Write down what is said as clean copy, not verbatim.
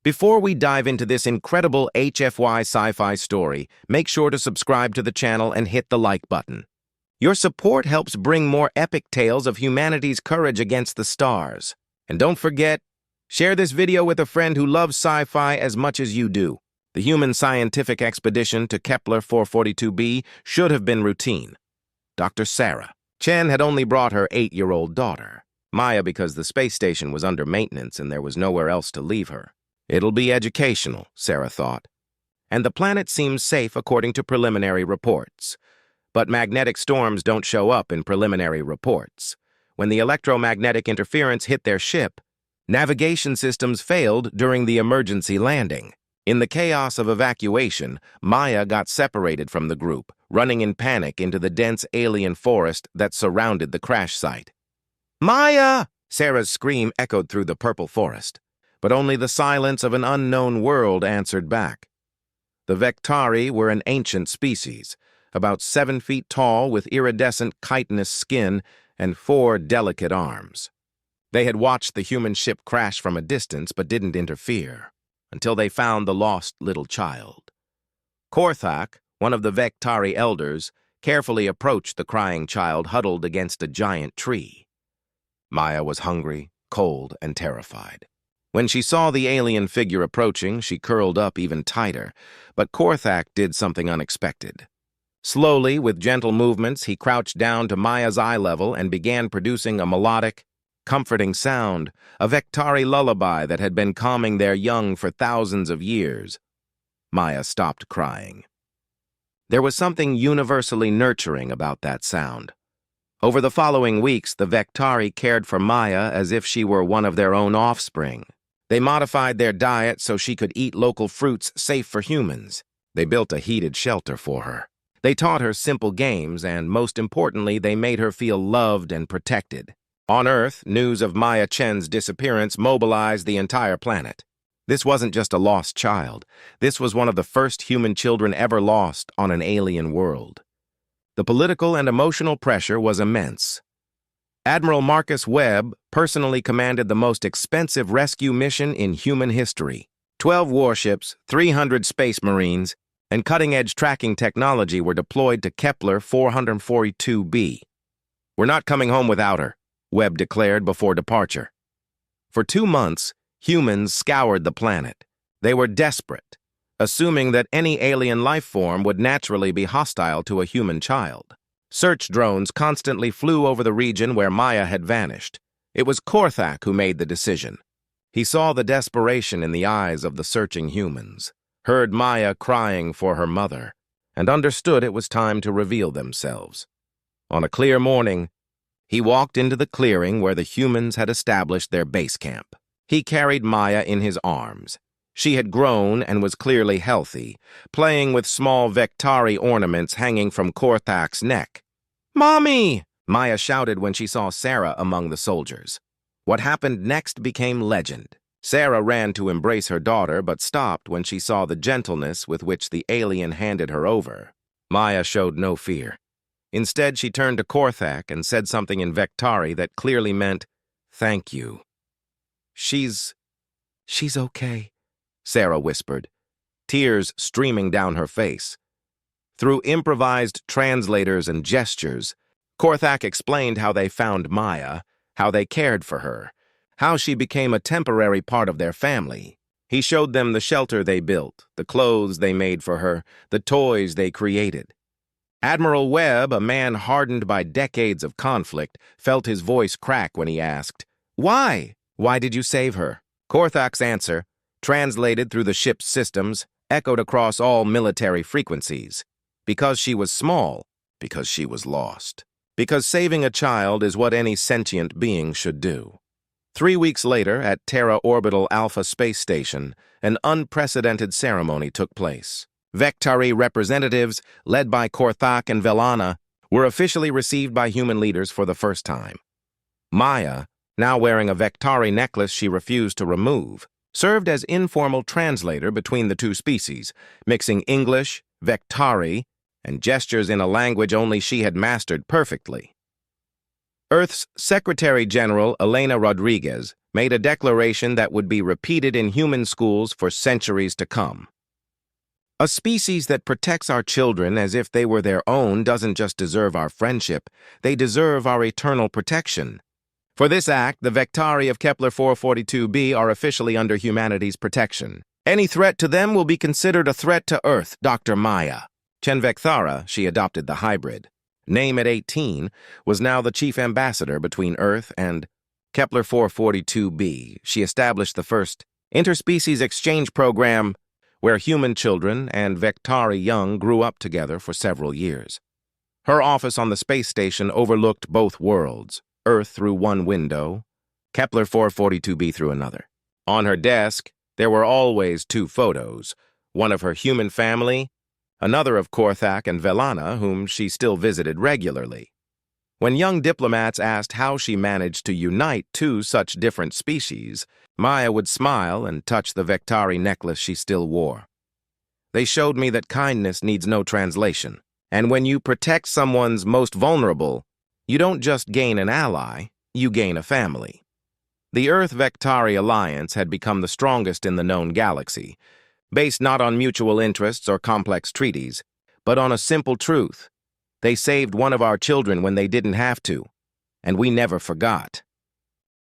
Before we dive into this incredible HFY sci-fi story, make sure to subscribe to the channel and hit the like button. Your support helps bring more epic tales of humanity's courage against the stars. And don't forget, share this video with a friend who loves sci-fi as much as you do. The human scientific expedition to Kepler 442b should have been routine. Dr. Sarah Chen had only brought her 8-year-old daughter, Maya, because the space station was under maintenance and there was nowhere else to leave her. It'll be educational, Sarah thought. And the planet seems safe according to preliminary reports. But magnetic storms don't show up in preliminary reports. When the electromagnetic interference hit their ship, navigation systems failed during the emergency landing. In the chaos of evacuation, Maya got separated from the group, running in panic into the dense alien forest that surrounded the crash site. "Maya!" Sarah's scream echoed through the purple forest, but only the silence of an unknown world answered back. The Vek'tari were an ancient species, about 7 feet tall with iridescent chitinous skin and 4 delicate arms. They had watched the human ship crash from a distance but didn't interfere, until they found the lost little child. Korthak, one of the Vek'tari elders, carefully approached the crying child huddled against a giant tree. Maya was hungry, cold, and terrified. When she saw the alien figure approaching, she curled up even tighter, but Korthak did something unexpected. Slowly, with gentle movements, he crouched down to Maya's eye level and began producing a melodic, comforting sound, a Vek'tari lullaby that had been calming their young for thousands of years. Maya stopped crying. There was something universally nurturing about that sound. Over the following weeks, the Vek'tari cared for Maya as if she were one of their own offspring. They modified their diet so she could eat local fruits safe for humans. They built a heated shelter for her. They taught her simple games, and most importantly, they made her feel loved and protected. On Earth, news of Maya Chen's disappearance mobilized the entire planet. This wasn't just a lost child. This was one of the first human children ever lost on an alien world. The political and emotional pressure was immense. Admiral Marcus Webb personally commanded the most expensive rescue mission in human history. 12 warships, 300 space marines, and cutting-edge tracking technology were deployed to Kepler 442b. "We're not coming home without her," Webb declared before departure. For 2 months, humans scoured the planet. They were desperate, assuming that any alien life form would naturally be hostile to a human child. Search drones constantly flew over the region where Maya had vanished. It was Korthak who made the decision. He saw the desperation in the eyes of the searching humans, heard Maya crying for her mother, and understood it was time to reveal themselves. On a clear morning, he walked into the clearing where the humans had established their base camp. He carried Maya in his arms. She had grown and was clearly healthy, playing with small Vek'tari ornaments hanging from Korthak's neck. "Mommy!" Maya shouted when she saw Sarah among the soldiers. What happened next became legend. Sarah ran to embrace her daughter but stopped when she saw the gentleness with which the alien handed her over. Maya showed no fear. Instead, she turned to Korthak and said something in Vek'tari that clearly meant, "Thank you." She's okay," Sarah whispered, tears streaming down her face. Through improvised translators and gestures, Korthak explained how they found Maya, how they cared for her, how she became a temporary part of their family. He showed them the shelter they built, the clothes they made for her, the toys they created. Admiral Webb, a man hardened by decades of conflict, felt his voice crack when he asked, "Why? Why did you save her?" Korthak's answer, translated through the ship's systems, echoed across all military frequencies. Because she was small, because she was lost. Because saving a child is what any sentient being should do. 3 weeks later, at Terra Orbital Alpha Space Station, an unprecedented ceremony took place. Vek'tari representatives, led by Korthak and Velana, were officially received by human leaders for the first time. Maya, now wearing a Vek'tari necklace she refused to remove, served as informal translator between the two species, mixing English, Vek'tari, and gestures in a language only she had mastered perfectly. Earth's Secretary General Elena Rodriguez made a declaration that would be repeated in human schools for centuries to come. A species that protects our children as if they were their own doesn't just deserve our friendship, they deserve our eternal protection. For this act, the Vek'tari of Kepler 442b are officially under humanity's protection. Any threat to them will be considered a threat to Earth, Dr. Maya. Vek'tari, she adopted the hybrid. Name at 18, was now the chief ambassador between Earth and Kepler 442b. She established the first interspecies exchange program where human children and Vek'tari young grew up together for several years. Her office on the space station overlooked both worlds, Earth through one window, Kepler 442b through another. On her desk, there were always two photos, one of her human family, another of Korthak and Velana, whom she still visited regularly. When young diplomats asked how she managed to unite two such different species, Maya would smile and touch the Vek'tari necklace she still wore. They showed me that kindness needs no translation, and when you protect someone's most vulnerable, you don't just gain an ally, you gain a family. The Earth-Vek'tari alliance had become the strongest in the known galaxy, based not on mutual interests or complex treaties, but on a simple truth. They saved one of our children when they didn't have to, and we never forgot.